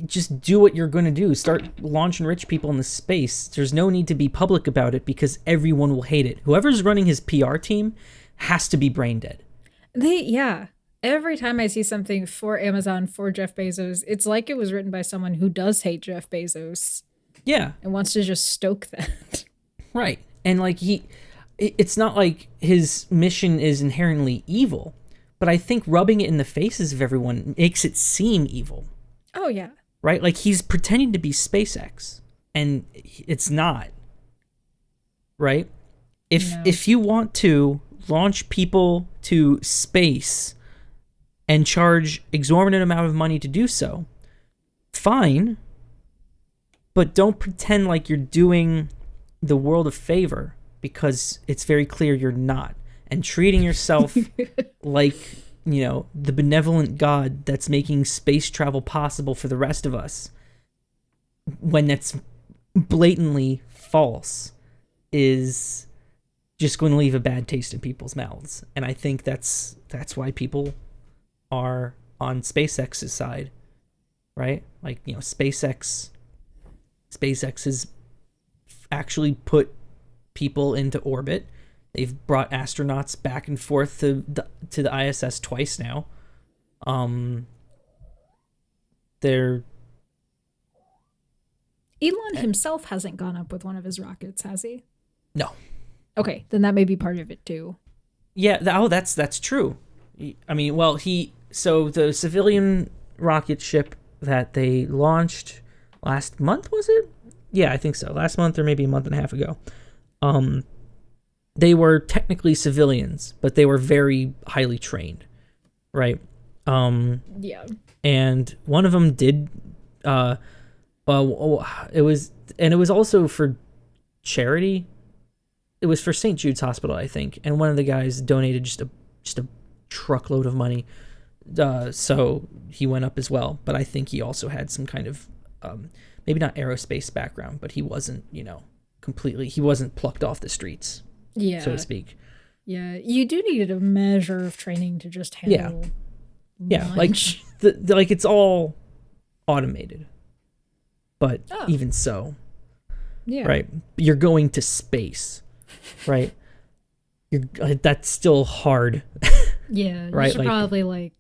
Just do what you're going to do. Start launching rich people into space. There's no need to be public about it because everyone will hate it. Whoever's running his PR team has to be brain dead.
Every time I see something for Amazon, for Jeff Bezos, it's like it was written by someone who does hate Jeff Bezos
Yeah,
and wants to just stoke that.
right. And like it's not like his mission is inherently evil, but I think rubbing it in the faces of everyone makes it seem evil.
Oh, yeah.
Right? Like he's pretending to be SpaceX and it's not. Right?
No.
If you want to launch people to space and charge exorbitant amount of money to do so, fine, but don't pretend like you're doing the world a favor, because it's very clear you're not. And treating yourself like, the benevolent God that's making space travel possible for the rest of us, when that's blatantly false, is just going to leave a bad taste in people's mouths. And I think that's why people are on SpaceX's side, right? Like, SpaceX has actually put people into orbit. They've brought astronauts back and forth to the ISS twice now. They're
Elon himself hasn't gone up with one of his rockets, has he?
No.
Okay, then that may be part of it too.
Yeah, that's true. I mean, well, so the civilian rocket ship that they launched last month, was it? Yeah, I think so. Last month, or maybe a month and a half ago. They were technically civilians, but they were very highly trained, right?
Yeah.
And one of them did. It was also for charity. It was for St. Jude's Hospital, I think, and one of the guys donated just a truckload of money. So he went up as well, but I think he also had some kind of maybe not aerospace background, but he wasn't, he wasn't plucked off the streets, so to speak.
Yeah, you do need a measure of training to just handle.
Yeah, like like it's all automated, but even so, right? You're going to space, right? That's still hard.
Yeah,
right.
You should probably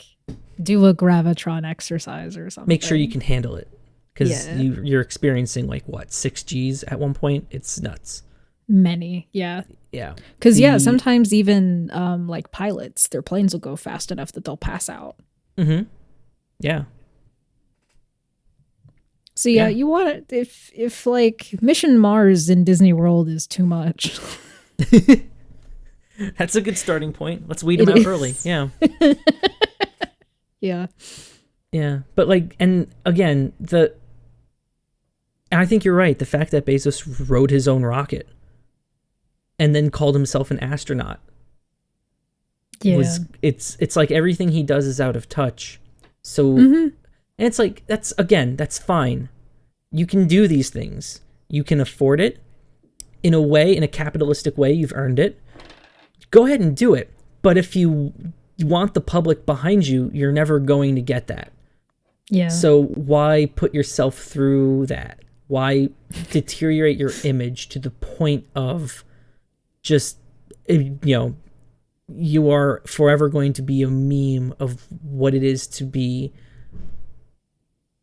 do a gravitron exercise or something.
Make sure you can handle it, because you're experiencing 6 Gs at one point. It's nuts.
Many, yeah. Because sometimes even pilots, their planes will go fast enough that they'll pass out.
Mm-hmm. Yeah.
So you want it if Mission Mars in Disney World is too much.
That's a good starting point. Let's weed them out early. Yeah.
Yeah.
Yeah. But and again, I think you're right. The fact that Bezos rode his own rocket and then called himself an astronaut. Yeah. It's like everything he does is out of touch. So, and it's that's fine. You can do these things. You can afford it in a capitalistic way. You've earned it. Go ahead and do it. But if you want the public behind you, you're never going to get that.
Yeah.
So why put yourself through that? Why deteriorate your image to the point of just, you are forever going to be a meme of what it is to be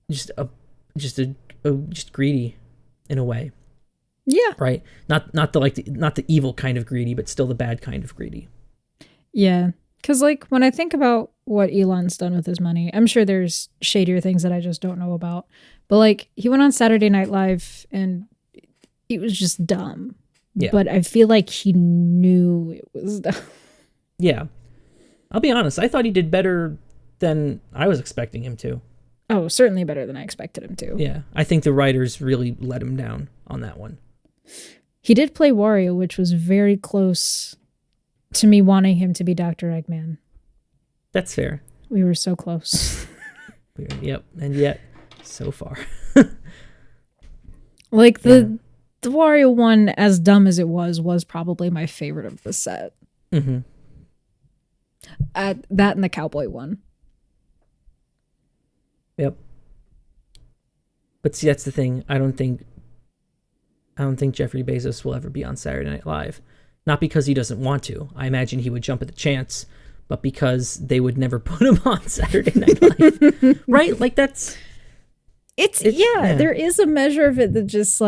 just greedy in a way.
Yeah.
Right. Not the evil kind of greedy, but still the bad kind of greedy.
Yeah. Because when I think about what Elon's done with his money, I'm sure there's shadier things that I just don't know about. But he went on Saturday Night Live and it was just dumb. Yeah. But I feel like he knew it was dumb.
Yeah. I'll be honest. I thought he did better than I was expecting him to.
Oh, certainly better than I expected him to.
Yeah. I think the writers really let him down on that one.
He did play Wario, which was very close to me wanting him to be Dr. Eggman.
That's fair.
We were so close.
Yep. And yet, so far.
The Wario one, as dumb as it was probably my favorite of the set.
Mm-hmm.
That and the cowboy one.
Yep. But see, that's the thing. I don't think Jeffrey Bezos will ever be on Saturday Night Live. Not because he doesn't want to. I imagine he would jump at the chance, but because they would never put him on Saturday Night Live. Right? That's... There is a measure of it that just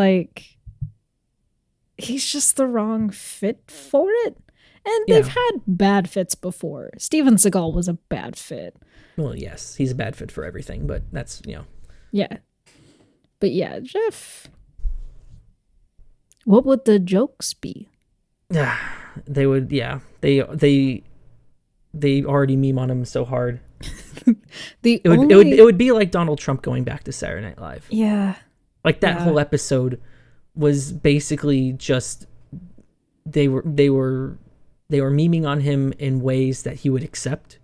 he's just the wrong fit for it. And they've had bad fits before. Steven Seagal was a bad fit.
Well, yes, he's a bad fit for everything, but that's,
Yeah. But yeah, Jeff, what would the jokes be?
They would, they already meme on him so hard. It would be like Donald Trump going back to Saturday Night Live.
Yeah.
Like that whole episode was basically just they were memeing on him in ways that he would accept.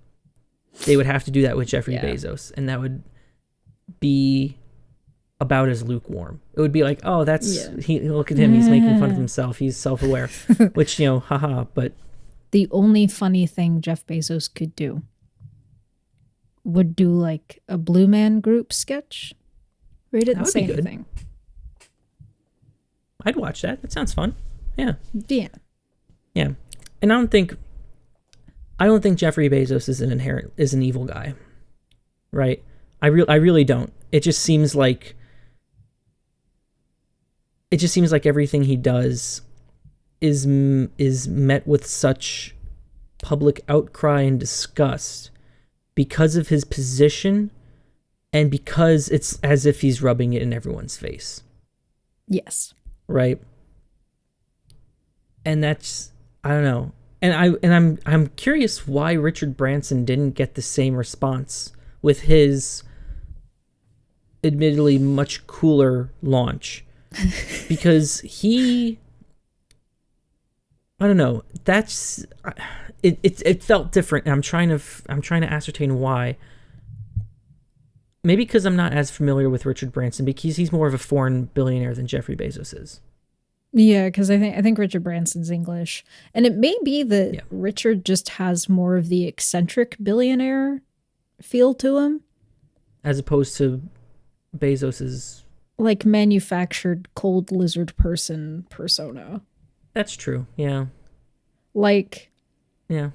They would have to do that with Jeffrey Bezos, and that would be about as lukewarm. It would be like, oh, he look at him, he's making fun of himself, he's self-aware, which, haha, but
the only funny thing Jeff Bezos could do would do like a Blue Man Group sketch where he didn't say anything.
I'd watch that. That sounds fun. Yeah.
Yeah.
Yeah. And I don't think Jeffrey Bezos is an evil guy. Right? I really don't. It just seems like everything he does is met with such public outcry and disgust because of his position and because it's as if he's rubbing it in everyone's face.
Yes.
Right? And that's, I don't know. And I'm curious why Richard Branson didn't get the same response with his admittedly much cooler launch. Because I don't know, that's it felt different, and I'm trying to ascertain why. Maybe because I'm not as familiar with Richard Branson, because he's more of a foreign billionaire than Jeffrey Bezos is.
Yeah, because I think Richard Branson's English, and it may be that Richard just has more of the eccentric billionaire feel to him,
as opposed to Bezos's
like manufactured cold lizard person persona.
That's true. Yeah.
Like.
Yeah.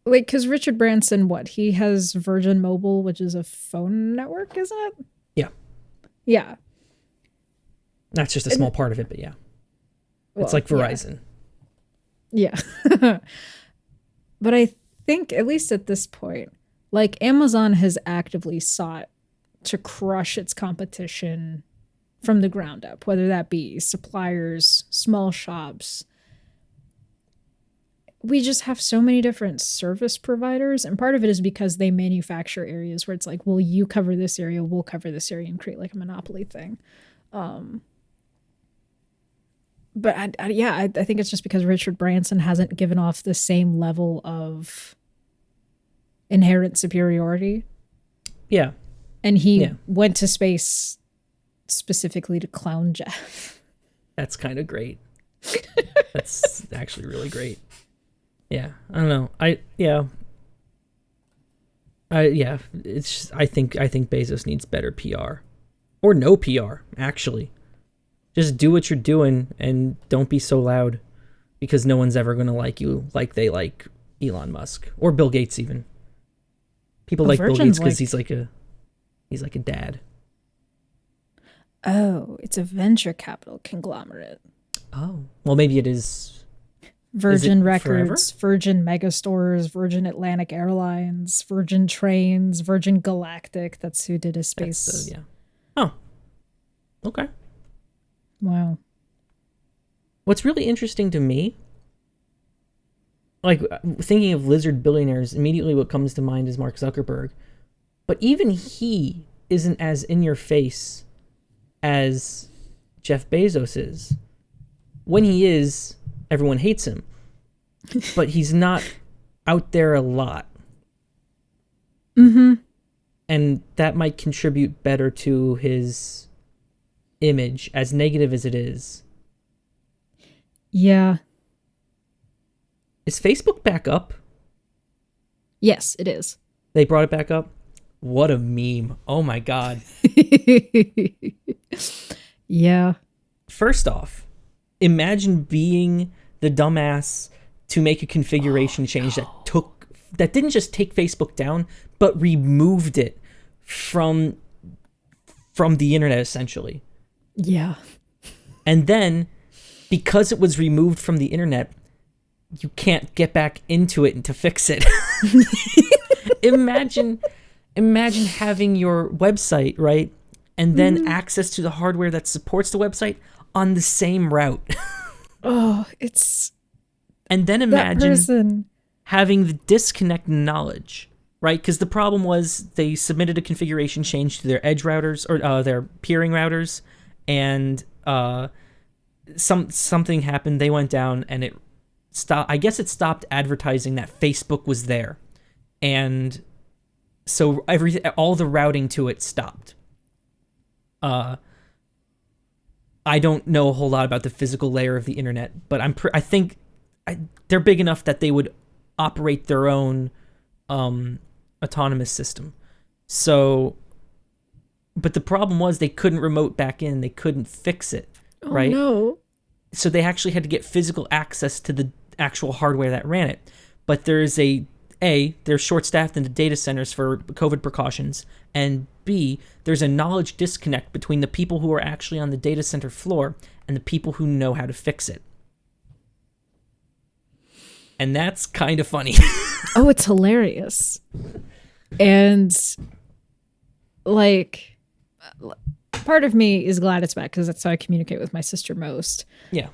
Like, because Richard Branson, he has Virgin Mobile, which is a phone network, isn't it?
Yeah.
Yeah.
That's just a small part of it, but yeah. It's like Verizon.
Yeah. But I think, at least at this point, like Amazon has actively sought to crush its competition from the ground up, whether that be suppliers, small shops. We just have so many different service providers, and part of it is because they manufacture areas where it's like, well, you cover this area, we'll cover this area, and create like a monopoly thing. But I think it's just because Richard Branson hasn't given off the same level of inherent superiority. Yeah. And he went to space specifically to clown Jeff.
That's kind of great. That's actually really great. Yeah, I don't know. It's I think Bezos needs better PR, or no PR. Actually, just do what you're doing and don't be so loud, because no one's ever gonna like you like they like Elon Musk or Bill Gates. Even people like Bill Gates because he's like a dad.
Oh, it's a venture capital conglomerate.
Oh, well, maybe it is.
Virgin Records, forever? Virgin Megastores, Virgin Atlantic Airlines, Virgin Trains, Virgin Galactic. That's who did a space.
Oh. Okay.
Wow.
What's really interesting to me, like thinking of lizard billionaires, immediately what comes to mind is Mark Zuckerberg. But even he isn't as in your face as Jeff Bezos is. When he is, everyone hates him, but he's not out there a lot.
Mm-hmm.
And that might contribute better to his image, as negative as it is.
Yeah.
Is Facebook back up?
Yes, it is.
They brought it back up? What a meme. Oh my God.
Yeah.
First off, imagine being the dumbass to make a configuration change that didn't just take Facebook down, but removed it from the internet, essentially.
Yeah.
And then, because it was removed from the internet, you can't get back into it and to fix it. Imagine having your website, right? And then access to the hardware that supports the website on the same route.
Oh, it's...
And then imagine...
That person
having the disconnect knowledge, right? Because the problem was they submitted a configuration change to their edge routers or their peering routers, and something happened. They went down, and it stopped. I guess it stopped advertising that Facebook was there, and so all the routing to it stopped. I don't know a whole lot about the physical layer of the internet, but I think they're big enough that they would operate their own autonomous system. So, but the problem was they couldn't remote back in. They couldn't fix it, right?
Oh, no.
So they actually had to get physical access to the actual hardware that ran it. But there's they're short-staffed in the data centers for COVID precautions, and B, there's a knowledge disconnect between the people who are actually on the data center floor and the people who know how to fix it. And that's kind of funny.
Oh, it's hilarious. And, like, part of me is glad it's back because that's how I communicate with my sister most.
Yeah.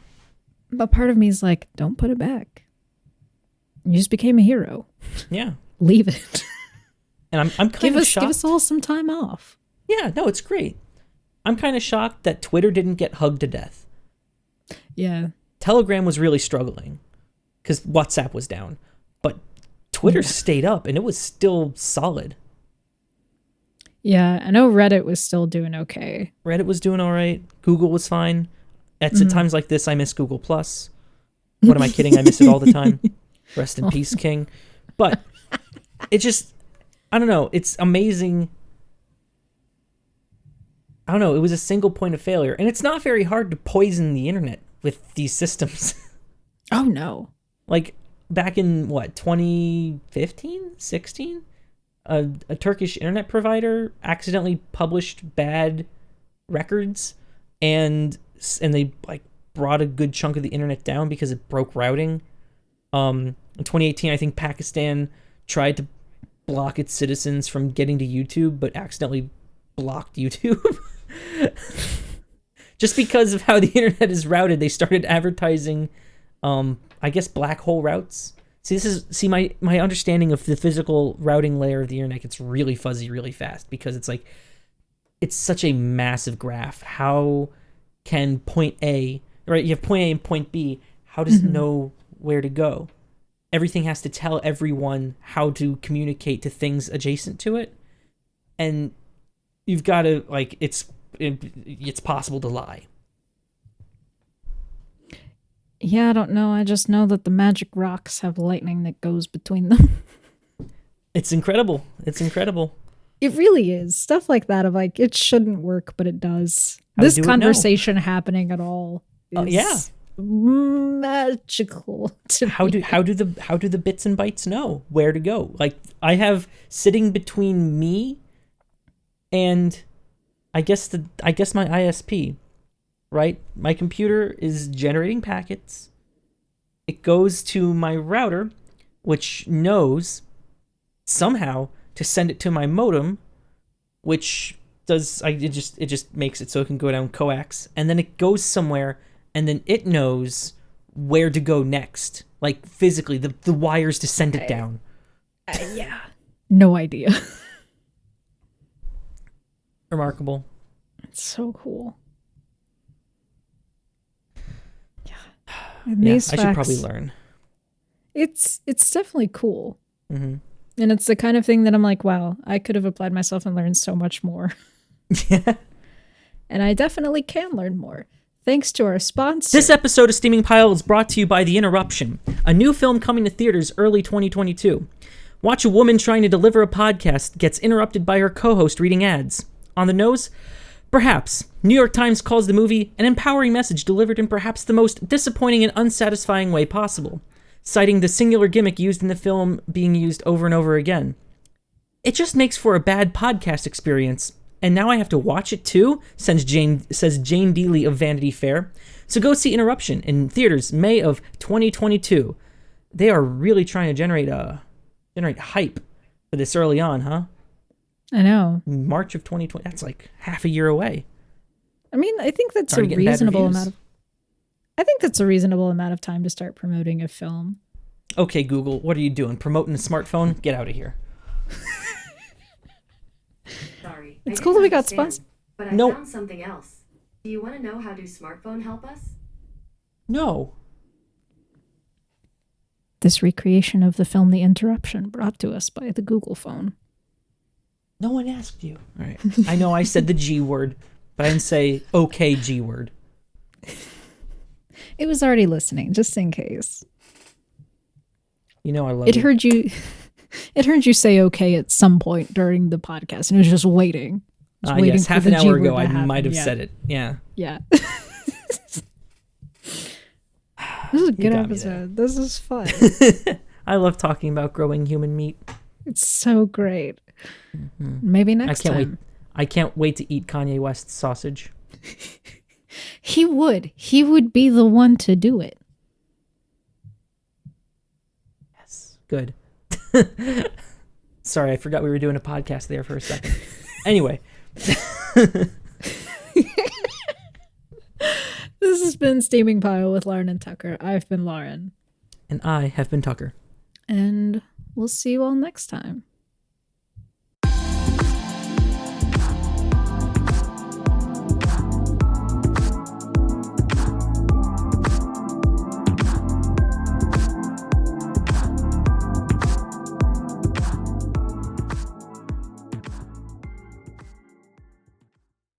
But part of me is like, don't put it back. You just became a hero.
Yeah.
Leave it.
And I'm kind of shocked.
Give us all some time off.
Yeah, no, it's great. I'm kind of shocked that Twitter didn't get hugged to death.
Yeah.
Telegram was really struggling because WhatsApp was down. But Twitter stayed up, and it was still solid.
Yeah, I know Reddit was still doing okay.
Reddit was doing all right. Google was fine. At times like this, I miss Google+. What am I kidding? I miss it all the time. Rest in peace, King. But it just, I don't know. It's amazing. I don't know. It was a single point of failure. And it's not very hard to poison the internet with these systems.
Oh, no.
Like, back in, 2015? 16? A Turkish internet provider accidentally published bad records, and they, like, brought a good chunk of the internet down because it broke routing. In 2018, I think Pakistan tried to block its citizens from getting to YouTube, but accidentally blocked YouTube. Just because of how the internet is routed, they started advertising, I guess, black hole routes. My understanding of the physical routing layer of the internet gets really fuzzy really fast because it's such a massive graph. How can point A, right? You have point A and point B. How does it know where to go? Everything has to tell everyone how to communicate to things adjacent to it. And you've got to, like, it's possible to lie.
Yeah, I don't know. I just know that the magic rocks have lightning that goes between them.
It's incredible. It's incredible.
It really is. Stuff like that of like, it shouldn't work, but it does. This conversation happening at all is magical to me.
How do the bits and bytes know where to go? Like, I have sitting between me and I guess my ISP, right? My computer is generating packets. It goes to my router, which knows somehow to send it to my modem, which it just makes it so it can go down coax, and then it goes somewhere, and then it knows where to go next, like physically the wires to send it down.
Yeah, no idea.
Remarkable.
It's so cool.
Yeah, I should probably learn.
It's definitely cool.
Mm-hmm.
And it's the kind of thing that I'm like, wow, I could have applied myself and learned so much more.
Yeah.
And I definitely can learn more. Thanks to our sponsor.
This episode of Steaming Pile is brought to you by The Interruption, a new film coming to theaters early 2022. Watch a woman trying to deliver a podcast gets interrupted by her co-host reading ads. On the nose? Perhaps. New York Times calls the movie an empowering message delivered in perhaps the most disappointing and unsatisfying way possible, citing the singular gimmick used in the film being used over and over again. It just makes for a bad podcast experience, and now I have to watch it too, says Jane Dealey of Vanity Fair. So go see Interruption in theaters May of 2022. They are really trying to generate hype for this early on, huh?
I know.
March of 2020. That's like half a year away.
I mean, I think that's a reasonable amount of. I think that's a reasonable amount of time to start promoting a film.
Okay, Google, what are you doing? Promoting a smartphone? Get out of here.
Sorry.
It's cool that we got sponsors.
But I
No.
found something else. Do you want to know how do smartphone help us?
No.
This recreation of the film The Interruption brought to us by the Google phone.
No one asked you. All right. I know I said the G word, but I didn't say okay G word.
It was already listening, just in case.
You know I love
It
you.
heard you. It heard you say okay at some point during the podcast, and it was just waiting.
Yes, half an hour ago I might have said it. Yeah.
Yeah. This is a good
got me there.
episode. This is fun.
I love talking about growing human meat.
It's so great. Maybe next
I can't
time.
wait. I can't wait to eat Kanye West's sausage.
He would. He would be the one to do it.
Yes. Good. Sorry, I forgot we were doing a podcast there for a second. Anyway.
This has been Steaming Pile with Lauren and Tucker. I've been Lauren.
And I have been Tucker.
And we'll see you all next time.